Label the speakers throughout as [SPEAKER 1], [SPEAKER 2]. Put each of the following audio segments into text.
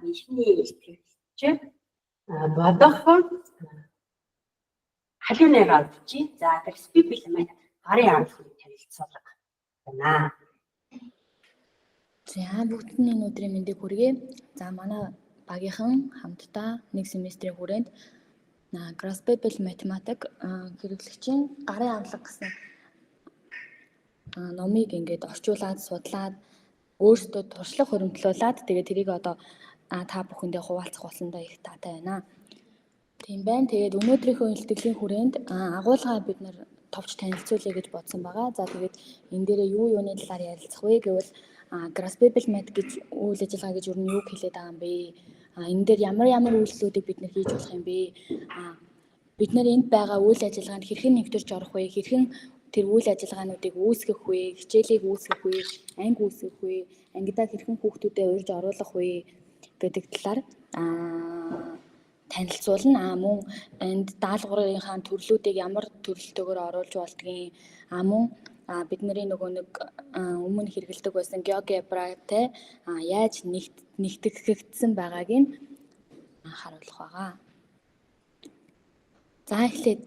[SPEAKER 1] нийтний илтгэгч бодох халууныг авчи. За Graspable маань гарын амлахыг танилцуулга байна.
[SPEAKER 2] За бүгдэнд энэ өдрийн мэндийг хүргэе. За манай багийнхан хамтдаа нэг семестрийн хүрээнд Graspable математик хэрэглэгчийн гарын амлага гэсэн номыг ингээд орчуулад судлаад өөрсдөө туршлага хөрөмтлүүлээд тэгээд тэрийг одоо та бүхэндээ хуваалцах болсондоо их таатай байна. Тийм байна. Тэгээд өнөөдрийнхөө илтгэлийн хүрээнд агуулгаа бид нэр товч танилцуулъя гэж бодсон байгаа. За тэгээд энэ дээрээ юуны талаар ярилцах вэ гэвэл Graspable mat гэж үйл ажиллагаа гэж юу нь хэлээд байгаа юм бэ? Энэ дээр ямар үйлслүүдийг бид нэр хийж болох юм бэ? Бид нэр энд байгаа үйл ажиллагаанд хэрхэн нэвтэрч орох вэ? Хэрхэн тэр үйл ажиллагаануудыг үүсгэх вэ? Хичээлийг үүсгэх вэ? Анги үүсгэх вэ? Ангидаа хэрхэн хүүхдүүдэд урьж оруулах вэ гэдэг талаар танилцуулна. Мөн энд даалгаврынхаа төрлүүдийг ямар төрөлтөөр оруулж болдгийг мөн бидний нөгөө нэг өмнө хэрэгэлдэг байсан GeoGebra-тай яаж нэгтгэгдсэн байгааг нь харуулах байгаа. За эхлээд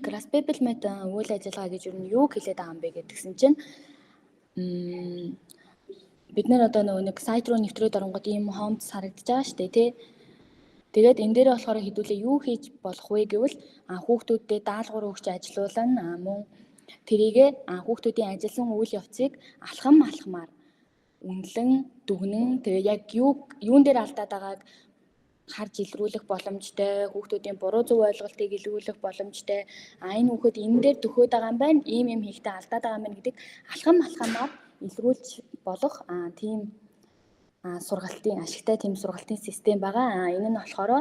[SPEAKER 2] Graspable mat үйл ажиллагаа гэж юу хэлээд байгаа юм бэ гэдгсэн чинь бид нэр одоо нөгөө нэг сайт руу нэвтрээд оронгод ийм хомц харагдаж байгаа шүү дээ тий. Тэгээд энэ дээр болохоор хэдүүлээ юу хийж болох вэ гэвэл хүүхдүүдэд даалгавар өгч ажилуулна мөн тэрийгэ хүүхдүүдийн ажилласан үйл явцыг алхамаар үнэлэн дүгнэн тэгээ яг юун дээр алдаад байгааг харж илрүүлэх боломжтой, хүүхдүүдийн буруу зөв ойлголтыг илрүүлэх боломжтой. Энэ хүүхэд энэ дээр төхөөд байгаа юм байна, ийм хийхдээ алдаад байгаа юм байна гэдэг алхамаар илрүүлж болох тийм сургалтын ашигтай тийм сургалтын систем байгаа. Энэ нь болохоор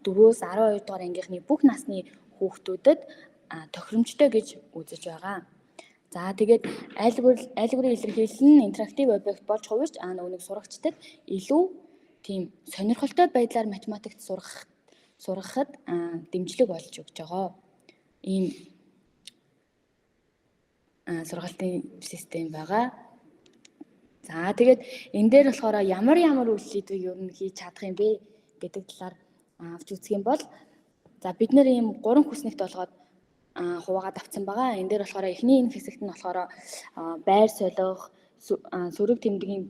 [SPEAKER 2] 4-өөс 12 дугаар ангийнхны бүх насны хүүхдүүдэд тохиромжтой гэж үзэж байгаа. За тэгээд айлгуурын илэрхийлэл нь интерактив объект болж хувирч нөгөө нэг сурагчдад илүү тийм сонирхолтой байдлаар математикт сургахад дэмжлэг болж өгч байгаа. Ийм сургалтын систем байгаа. За тэгээд энэ дээр болохоор ямар үйлчлэлийг юу нь хийж чадах юм бэ гэдэг талаар авч үзэх юм бол за бид нэр ийм 3 хүснэгт болгоод хуваагаад авсан байгаа. Энэ дээр болохоор эхний энэ хэсэгт нь болохоор байр солих, сөрөг тэмдгийн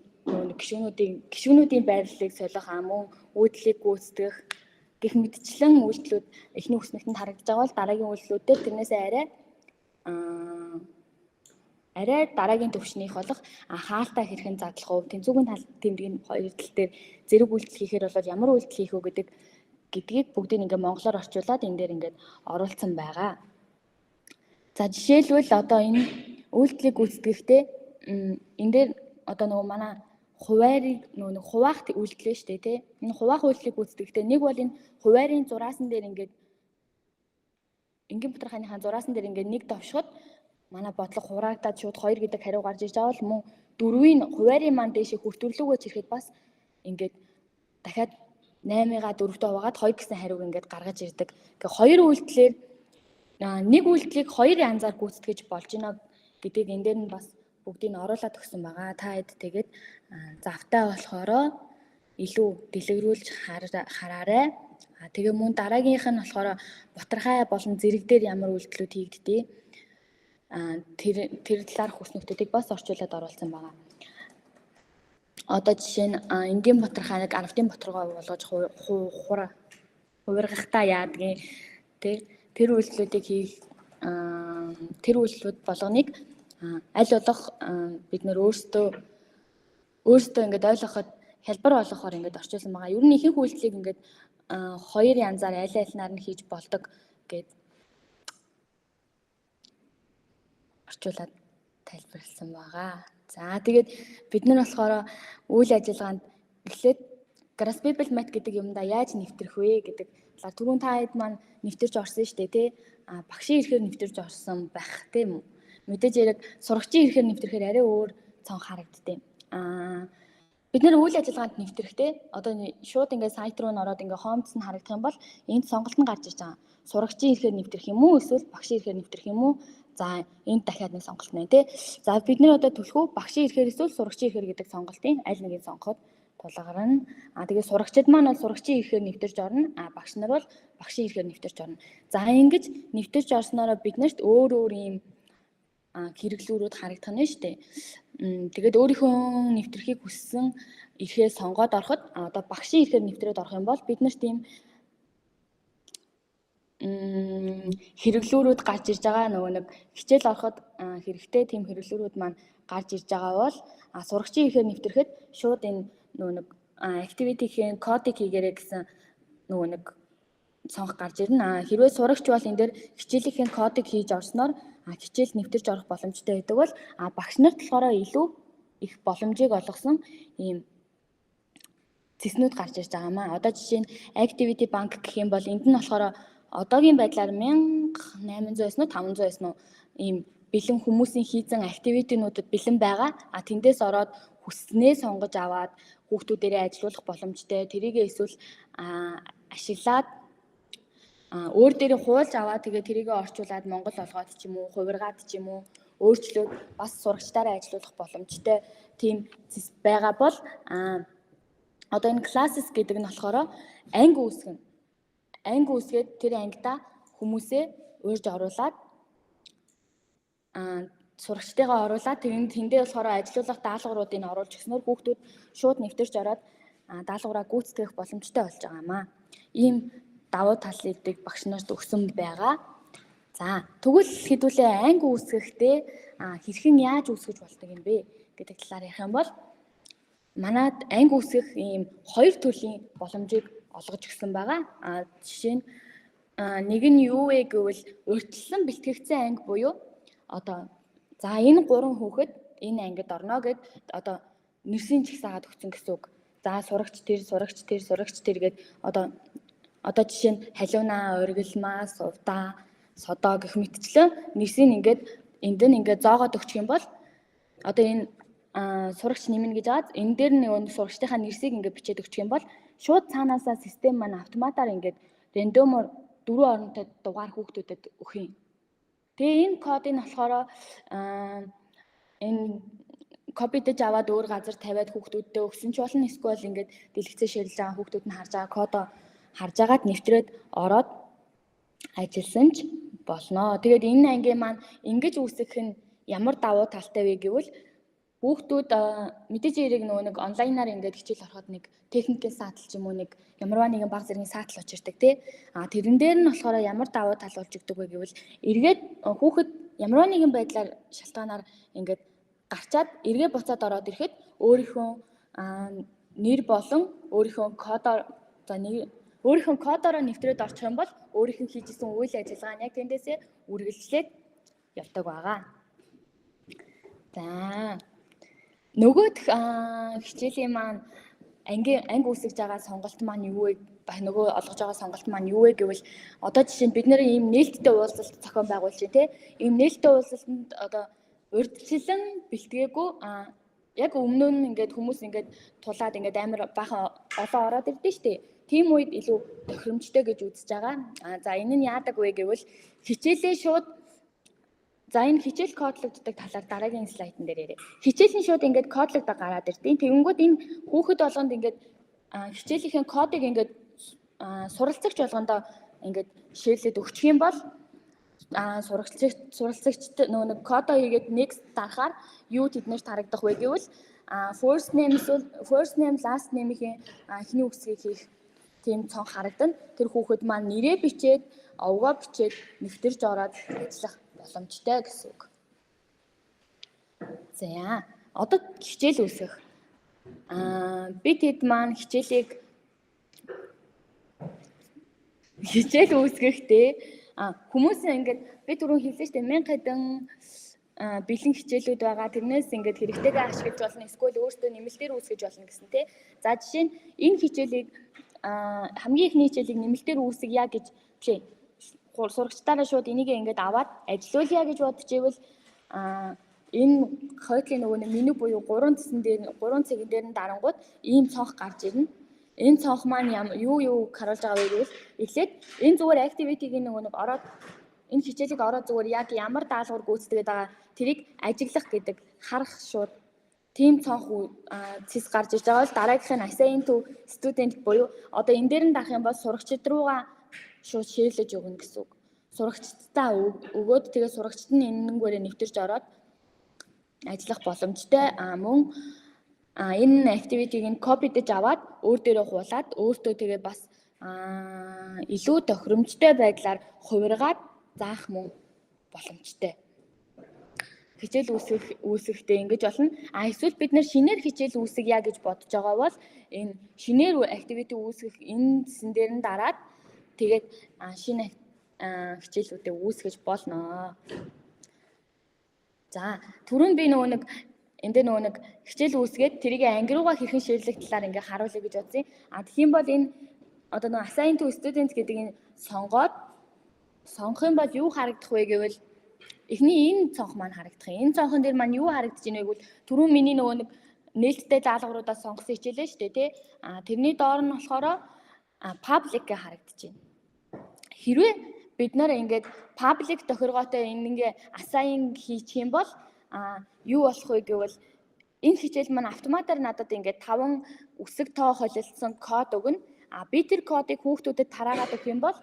[SPEAKER 2] гишүүнүүдийн байрлалыг солих мөн үйлдэлийг гүйцэтгэх гэх мэтчлэн үйлдэлүүд эхний хүснэгтэнд харагдаж байгаа бол дараагийн үйлдэлүүд дээр тэрнээсээ арай дараагийн төвшнийг болох хаалтаа хэрхэн задлах вэ? Тэнцвүүгийн тэмдгийн хоёр тал дээр зэрэг үйлдэл хийхээр бол ямар үйлдэл хийх вэ гэдгийг бүгдийг ингээд монголоор орчуулад энэ дээр ингээд оруулсан байгаа. За жишээлбэл одоо энэ үйлдэлийг гүйцэтгэхдээ энэ дээр одоо нөгөө манай хуваарийг нөгөө хуваах үйлдэл шүү дээ тий. Энэ хуваах үйлдэлийг гүйцэтгэхдээ нэг бол энэ хуваарийн зураасан дээр ингээд энгийн батархааныхаа зураасан дээр ингээд нэг давшихад манай бодлого хураагдаад шууд 2 гэдэг хариу гарч ирж байгаа бол мөн 4-ийн хуваарийн маань дээшээ хүртвэрлүүгөө чирэхэд бас ингээд дахиад 8-ыг 4-тэй хуваагаад 2 гэсэн хариуг ингээд гаргаж ирдэг. Гэхдээ хоёр үйлдэлээр нэг үйлдэлийг хоёр янзаар гүйцэтгэж болж байна гэдгийг энэ дээр нь бас бүгдийг нь оруулаад өгсөн байгаа. Та хэд тэгээд завтай болохоро илүү дэлгэрүүлж хараарай. Тэгээ мөн дараагийнх нь болохоор батархай болон зэрэг дээр ямар үйлдэлүүд хийгддэг. Тэр талаар хүснэгтүүдийг бас орчуулад оруулсан байгаа. Одоо жишээ нь энгийн батархайг 10-ын батархай болгож хувиргахтаа яадгийн тэр үйлдэлүүдийг хийх тэр үйлдэлүүд болгоныг аль болох бид нөр өөрсдөө ингээд ойлгоход хэлбэр болгохоор ингээд орчуулсан байгаа. Ер нь ихэнх үйлдэлийг ингээд хоёр янзаар аль-алинаар нь хийж болдог гэд орчуулад тайлбарласан байгаа. За тэгээд бид нар болохоор үйл ажиллагаанд эхлээд Graspable mat гэдэг юмдаа яаж нэвтрэх вэ гэдэг талаар түрүүн та хэд маань нэвтэрч орсон шүү дээ тий. Багшийн ирэхээр нэвтэрч орсон байх тийм үү. Мэдээж яг сурагчийн ирэхээр нэвтрэхээр арай өөр цонх харагдтыг. Бид нэр үйл ажиллагаанд нэвтрэхдээ одоо шууд ингээд сайт руу н ороод ингээд хоомц нь харагдах юм бол энд сонголт нь гарч ирж байгаа. Сурагчийн ирэхээр нэвтрэх юм уу эсвэл багшийн ирэхээр нэвтрэх юм уу? За энд дахиад нэг сонголт нэ тий. За бид нэр одоо түлхүү багшийн ирэхээр эсвэл сурагчийн ирэхээр гэдэг сонголтын аль нэгийг сонгоход тулгарна. Тэгээ сурагчид маань бол сурагчийн ихээр нэвтэрч орно. Багш нар бол багшийн ихээр нэвтэрч орно. За ингэж нэвтэрч орсноор биднэрт өөр ийм хэрэглүүрүүд харагдах нь шүү дээ. Тэгээд өөрийнхөө нэвтрхийг хүссэн эрхээ сонгоод ороход одоо багшийн эрхээр нэвтрээд орох юм бол бид нарт ийм хэрэглүүрүүд гарч ирж байгаа нөгөө нэг хичээл ороход хэрэгтэй тийм хэрэглүүрүүд маань гарч ирж байгаа бол сурагчийн эрхээр нэвтрэхэд шууд энэ нөгөө нэг activity-ийн кодыг хийгээрэй гэсэн нөгөө нэг цонх гарч ирнэ. Хэрвээ сурагч бол энэ дээр хичээлийн кодыг хийж орсноор хичээл нэвтэрч орох боломжтой байдаг бол багш нарт болохоор илүү их боломжийг олгосон ийм цэснүүд гарч ирж байгаамаа. Одоо жишээ нь Activity Bank гэх юм бол энд нь болохоор одоогийн байдлаар 1800 байсан уу 500 байсан уу ийм бэлэн хүмүүсийн хийсэн activity-нуудад бэлэн байгаа. Тэндээс ороод хүснээ сонгож аваад хүүхдүүдээрээ ажилуулах боломжтой. Тэрийгээ эсвэл ашиглаад өөр дээрээ хуулж аваад тэгээ тэрийгээ орчуулад Монгол олгоод ч юм уу, хувиргаад ч юм уу өөрчлөөд бас сурагчдаараа ажилуулах боломжтой тийм байгаа бол одоо энэ classes гэдэг нь болохоор анги үүсгэн. Анги үүсгээд тэр ангидаа хүмүүсээ урьж оруулаад сурагчтайгаа оруулаад тэндээ болохоор ажилуулах даалгавруудыг оруулж өгснөөр хүүхдүүд шууд нэвтэрч ороод даалгавраа гүйцэтгэх боломжтой болж байгаамаа. Ийм давуу талуудыг багш нарт өгсөн байгаа. За тэгвэл хэдүүлээ анги үүсгэхдээ хэрхэн яаж үүсгэж болдог юм бэ гэдэг талаар ярих юм бол манайд анги үүсгэх ийм хоёр төрлийн боломжийг олгож өгсөн байгаа. Жишээ нь нэг нь юу вэ гэвэл урьдчилан бэлтгэгдсэн анги буюу одоо за энэ 3 хүүхэд энэ ангид орно гэд одоо нэрсийн чагсаагаад өгсөн гэсэн үг. За сурагч тэр гэд одоо жишээ нь халиунаа, оргилмаа, сувдаа, содоо гэх мэтчлэн нэрсийг ингээд энд нь ингээд зоогоод өгчих юм бол одоо энэ сурагч нэмнэ гэж байгаа. Энэ дээр нэг сурагчдынхаа нэрсийг ингээд бичээд өгчих юм бол шууд цаанаасаа систем маань автоматар ингээд рандомор 4 оронтой дугаар хүүхдүүдэд өгөх юм. Тэгээ энэ кодыг болохоор энэ копидэж аваад өөр газар тавиад хүүхдүүдтэй өгсөн ч болно. Эсвэл ингээд дэлгэцээ ширэлж байгаа хүүхдүүд нь харж байгаа кодоо харж агаад нэвтрээд ороод ажилласан ч болно. Тэгээд энэ анги маань ингэж үүсгэх нь ямар давуу талтай вэ гэвэл хүүхдүүд мэдээж хэрэг нэг онлайнаар ингээд хичээл ороход нэг техникийн саатал ч юм уу нэг ямарваа нэгэн баг зэргийн саатал учирдаг тий. Тэрэн дээр нь болохоор ямар давуу тал болж өгдөг вэ гэвэл эргээд хүүхэд ямарваа нэгэн байдлаар шалтгаанаар ингээд гарчаад эргээ буцаад ороод ирэхэд өөрийнхөө нэр болон өөрийнхөө кодороо нэвтрээд орчих юм бол өөрийнх нь хийжсэн үйл ажиллагаа нь яг тэндээсээ үргэлжлээд явдаг байгаа. За нөгөөх хичээлийн маань анги үүсгэж байгаа сонголт маань юу вэ? Нөгөө олгож байгаа сонголт маань юу вэ гэвэл одоо жишээ нь бид нэр ийм нээлттэй уулзалт зохион байгуулж байна тий. Ийм нээлттэй уулзалтанд одоо урьдчилан бэлтгээгүй яг өмнө нь ингээд хүмүүс ингээд тулаад ингээд амар бахан олон ороод ирдэ штэ. Тийм үед илүү тохиромжтой гэж үзэж байгаа. За энэ нь яадаг вэ гэвэл хичээлээ шууд за энэ хичээл кодлогддог талаар дараагийн слайдн дээр ярив. Хичээл нь шууд ингээд кодлогдоо гараад ирдیں۔ Тэгэнгүүт энэ хүүхэд болгонд ингээд хичээлийн кодыг ингээд суралцагч болгондоо ингээд ширлээд өгчих юм бол суралцагчд нэг кодоо хийгээд next дарахаар юу тэднэрт харагдах вэ гэвэл first name last name-ийн эхний үгсийг хийх тийм цонх харагдана. Тэр хүүхэд маань нэрээ бичээд овгоо бичээд нэвтэрж ороод ажиллах боломжтой гэсэн үг. За одоо хичээл үүсгэх. Бид хэд маань хичээл үүсгэхдээ хүмүүс ингээд би түрүү хэлсэн шүү дээ 1000 хэдэн бэлэн хичээлүүд байгаа. Тэрнээс ингээд хэрэгтэйгээ ашиглаж болно. Эсвэл өөртөө нэмэлтээр үүсгэж болно гэсэн тий. За жишээ нь энэ хичээлийг хамгийн ихний хичээлийг нэмэлтээр үүсгэе гэж сурагчдаараа шууд энийг ингээд аваад ажилуулъя гэж бодож ивэл энэ хойтлын нөгөө меню буюу 3 цэгэн дээр нь дарангууд ийм цонх гарч ирнэ. Энэ цонх маань юу харуулж байгаа вэ гэвэл эхлээд энэ зүгээр activity-гийн нөгөө нэг ороод энэ хичээлийг ороод зүгээр яг ямар даалгавар гүйцэтгээд байгаа тэрийг ажиглах гэдэг харах шууд тийм цонх цэс гарч иж байгаа бол дараагийнх нь assigned to student буюу одоо энэ дээр нь дарах юм бол сурагчид руугаа шууд ширлэж өгнө гэсэн үг. Сурагчдаа өгөөд тэгээ сурагчид нь энэнгээрээ нэвтэрч ороод ажиллах боломжтой. Мөн энэ activity-г копидж аваад өөр дээрээ хуулаад өөртөө тэгээ бас илүү тохиромжтой байдлаар хувиргаад заах мөн боломжтой. Хичээл үүсгэхдээ ингэж болно. Эсвэл бид нэр шинээр хичээл үүсгэе гэж бодож байгаа бол энэ шинээр activity үүсгэх энэ зэн дээр нь дараад тэгээд шинэ хичээлүүдээ үүсгэж болно. За түрүүн би нөгөө нэг хичээл үүсгээд тэрийг анги руугаа хэрхэн ширлэх талаар ингээ харуулъя гэж бодсон. Тэгхийн бол энэ одоо нөгөө assigned to student гэдэг энэ сонгох юм бол юу харагдах вэ гэвэл эхний энэ цонх маань харагдах юм. Энэ цонхон дээр маань юу харагдаж байна вэ гэвэл түрүүн миний нөгөө нэг нээлттэй даалгавруудаас сонгосон хичээлээ шүү дээ тий. Тэрний доор нь болохоор public гэ харагдаж байна. Хэрвээ бид нар ингээд public тохиргоотой ингээ assign хийчих юм бол юу болох вэ гэвэл энэ хичээл маань автоматар надад ингээд 5 үсэг тоо холилдсон код өгнө. Би тэр кодыг хүүхдүүдэд тараагаад өгөх юм бол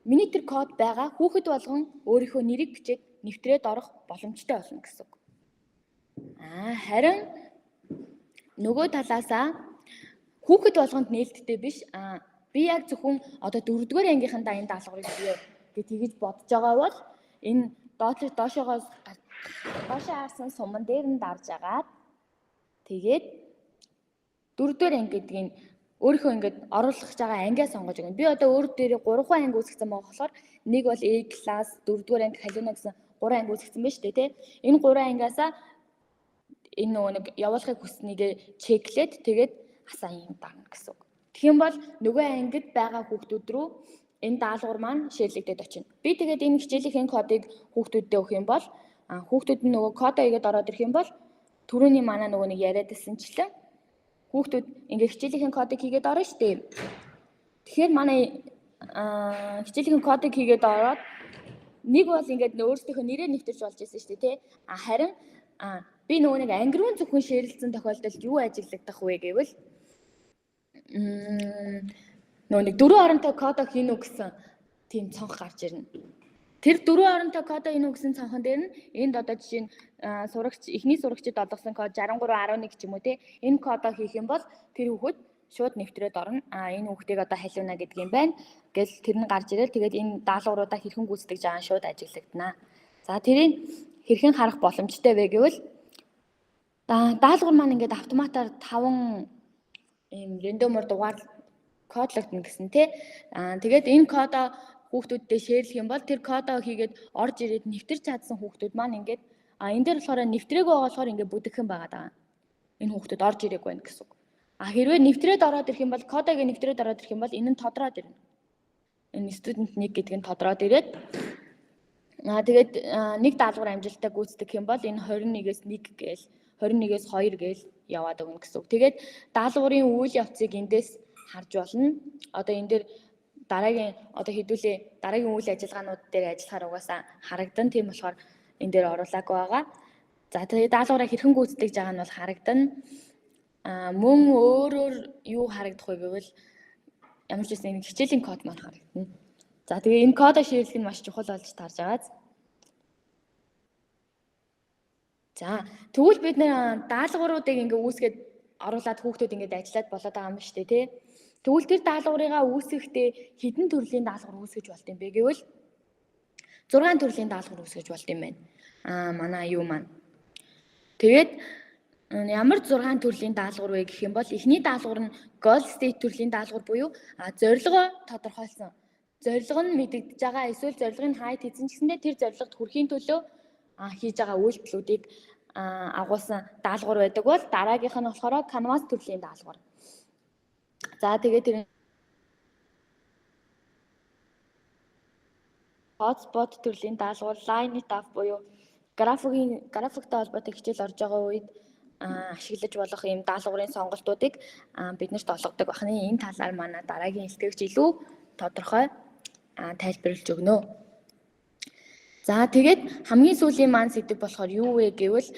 [SPEAKER 2] миний тэр код байгаа хүүхэд болгон өөрийнхөө нэрийг бичээд нэвтрээд орох боломжтой болно гэсэн үг. Харин нөгөө талаасаа хүүхэд болгонд нээлттэй биш. Би яг зөвхөн одоо 4-р ангийнхандаа энэ даалгаврыг хийе гэж тэгж бодож байгаа бол энэ доошоогоос харсан суман дээр нь дарж агаад тэгээд 4-р анги гэдгийг өөрийнхөө ингээд оруулах гэж байгаа ангиа сонгож өгнө. Би одоо өөр дээрээ 3 анги үүсгэсэн байгаа болохоор нэг бол A class 4-р анги халиуна гэсэн 3 анги үүсгэсэн байна шүү дээ тий. Энэ 3 ангиасаа энэ нөгөө нэг явуулахыг хүснэгээ чеклээд тэгээд assign дарна гэсэн үг. Тэгэх юм бол нөгөө ангид байгаа хүүхдүүд рүү энэ даалгавар маань ширлэгдээд очино. Би тэгээд энэ хичээлийн кодыг хүүхдүүдэд өгөх юм бол хүүхдүүд нь нөгөө кодоо игээд ороод ирэх юм бол түрүүний манай нөгөө нэг яриадсанчлан хүүхдүүд ингээ хичээлийн кодыг хийгээд орно шүү дээ. Тэгэхээр манай хичээлийн кодыг хийгээд ороод нэг бол ингээд өөрсдийнхөө нэрээр нэвтэрч болж байсан шүү дээ тий. Харин би нөгөө нэг анги руу зөвхөн ширлэлсэн тохиолдолд юу ажиглагдах вэ гэвэл нөгөө нэг 4 оронтой кодоо хийнү гэсэн тийм цонх гарч ирнэ. Тэр 4 оронтой кодоо хийнү гэсэн цонхон дээр нь энд одоо жишээ нь эхний сурагчид олгосон код 6311 ч юм уу тий. Энэ кодоо хийх юм бол тэр хүүхэд шууд нэвтрээд орно. Энэ хүүхдийг одоо халиуна гэдэг юм байна. Гэл тэр нь гарч ирэл тэгээд энэ даалгавруудаа хэрхэн гүйцэтгэж байгаа нь шууд ажиглагдана. За тэрийг хэрхэн харах боломжтой вэ гэвэл даалгавар маань ингээд автоматар 5 ийм рандомор дугаар кодлогдно гэсэн тий. Тэгээд энэ кодоо хүүхдүүдтэй шеэрлэх юм бол тэр кодоо хийгээд орж ирээд нэвтэрч чадсан хүүхдүүд маань ингээд энэ дээр болохоор нэвтрээгүй байгаа болохоор ингээд бүдэгхэн байгаа даа. Энэ хүүхдүүд орж ирээгүй байна гэсэн үг. Хэрвээ нэвтрээд ороод ирэх юм бол кодыг нэвтрээд ороод ирэх юм бол энэ нь тодроод ирнэ. Энэ student 1 гэдэг нь тодроод ирээд тэгээд нэг даалгавар амжилттай гүйцэтгэх юм бол энэ 21-ээс 1 гээл 21-ээс 2 гээл яваад өгнө гэсэн үг. Тэгээд даалгаврын үйл явцыг эндээс харж болно. Одоо энэ дээр дараагийн одоо хэдүүлээ дараагийн үйл ажиллагаанууд дээр ажиллахаар угаасаа харагдан. Тийм болохоор энэ дээр оруулаагүй байгаа. За тэгээд даалгавраа хэрхэн гүйцэтгэж байгаа нь бол харагдан. Мөн өөрөөр юу харагдах вэ гэвэл ямар ч үсэн нэг хичээлийн код маань харагдана. За тэгээд энэ кодоо ширлэх нь маш чухал болж тарж байгаа. За тэгвэл бид нэр даалгавруудыг ингээ үүсгээд оруулаад хүүхдүүд ингээд ажиллаад болоод байгаа юм шүү дээ тий. Тэгвэл тэр даалгаврыгаа үүсгэхдээ хэдэн төрлийн даалгавар үүсгэж болт юм бэ гэвэл 6 төрлийн даалгавар үүсгэж болт юм байна. Манай юу маань. Тэгээд ямар 6 төрлийн даалгавар вэ гэх юм бол эхний даалгавар нь goal state төрлийн даалгавар буюу зорилгоо тодорхойлсон. Зорилго нь мэдэгдэж байгаа эсвэл зорилгын хайд хийсэн ч гэсэндээ тэр зорилгод хүрэхийн төлөө хийж байгаа үйлдэлүүдийг агуулсан даалгавар байдаг бол дараагийнх нь болохоор canvas төрлийн даалгавар. За тэгээд тэр hotspot төрлийн даалгавар, line it up буюу графиктай холбоотой хичээл орж байгаа үед ашиглаж болох ийм даалгаврын сонголтуудыг биднэрт олгодог бахны энэ талаар манай дараагийн илтгэгч илүү тодорхой тайлбарлаж өгнө. За тэгээд хамгийн сүүлийн маань сэдв болохоор юу вэ гэвэл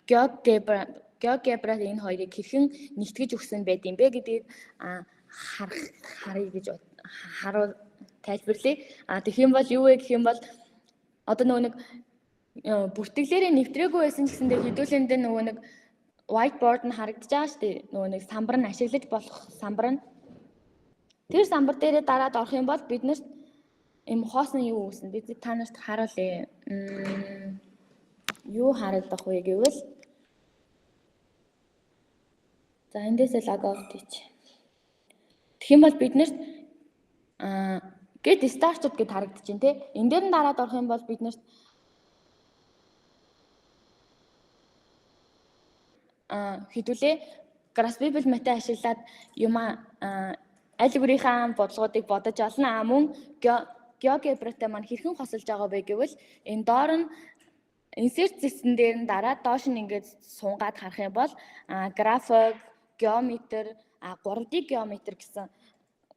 [SPEAKER 2] GeoGebra энэ хоёрыг хэрхэн нэгтгэж өгсөн байд юм бэ гэдгийг харъя гэж харуул тайлбарлая. Тэгэх юм бол юу вэ гэх юм бол одоо нөгөө нэг бүртгэлээрээ нэвтрээгүй байсан ч гэсэндээ хэдүүлэнд нөгөө нэг whiteboard нь харагдаж байгаа шүү дээ. Нөгөө нэг самбар нь ашиглаж болох самбар нь. Тэр самбар дээрээ дараад орох юм бол биднэрт юм хоосон юу үүснэ. Бид та нарт харуулъя. Юу харагдах вэ гэвэл за эндээсээ лог аут хийч. Тэгэх юм бол биднэрт get started гэд харагдаж байна те. Энэ дээр нь дараад орох юм бол биднэрт хэдүүлээ Grasshopper метод ашиглаад юм алгоритмын бодлогуудыг бодож олно. Мөн GeoGebra-тай маань хэрхэн хосолж байгаа вэ гэвэл энэ доор нь insert system дээр нь дараад доош нь ингээд сунгаад харах юм бол график, геометр, 3D геометр гэсэн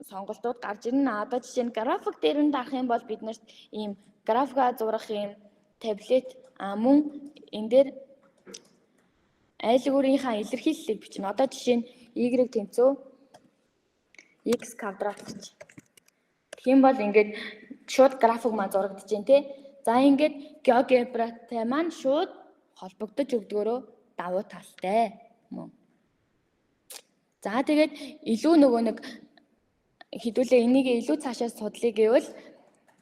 [SPEAKER 2] сонголтууд гарч ирнэ. Одоо жишээ нь график дээр нь дарах юм бол биднэрт ийм графика зурах ийм таблет мөн энэ дээр айлгуурынхаа илэрхийллийг бичнэ. Одоо жишээ нь y тэмцүү x квадрат гэж. Тэгэх юм бол ингээд шууд график маань зурагдаж байна те. За ингээд GeoGebra-тай маань шууд холбогдож өгдгөөрөө давуу талтай мөн. За тэгээд илүү нөгөө нэг хэдүүлээ энийг илүү цаашаа судлыг гэвэл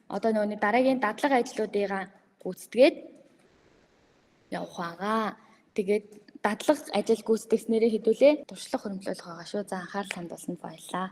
[SPEAKER 2] одоо нөгөө дараагийн дадлага ажлуудыг гүйцэтгээд явах байгаа. Тэгээд дадлага ажил гүйцэтгэснээрээ хэдүүлээ туршлага хөрвүүлэх байгаа шүү. За анхаарал хандуулсанд баярлалаа.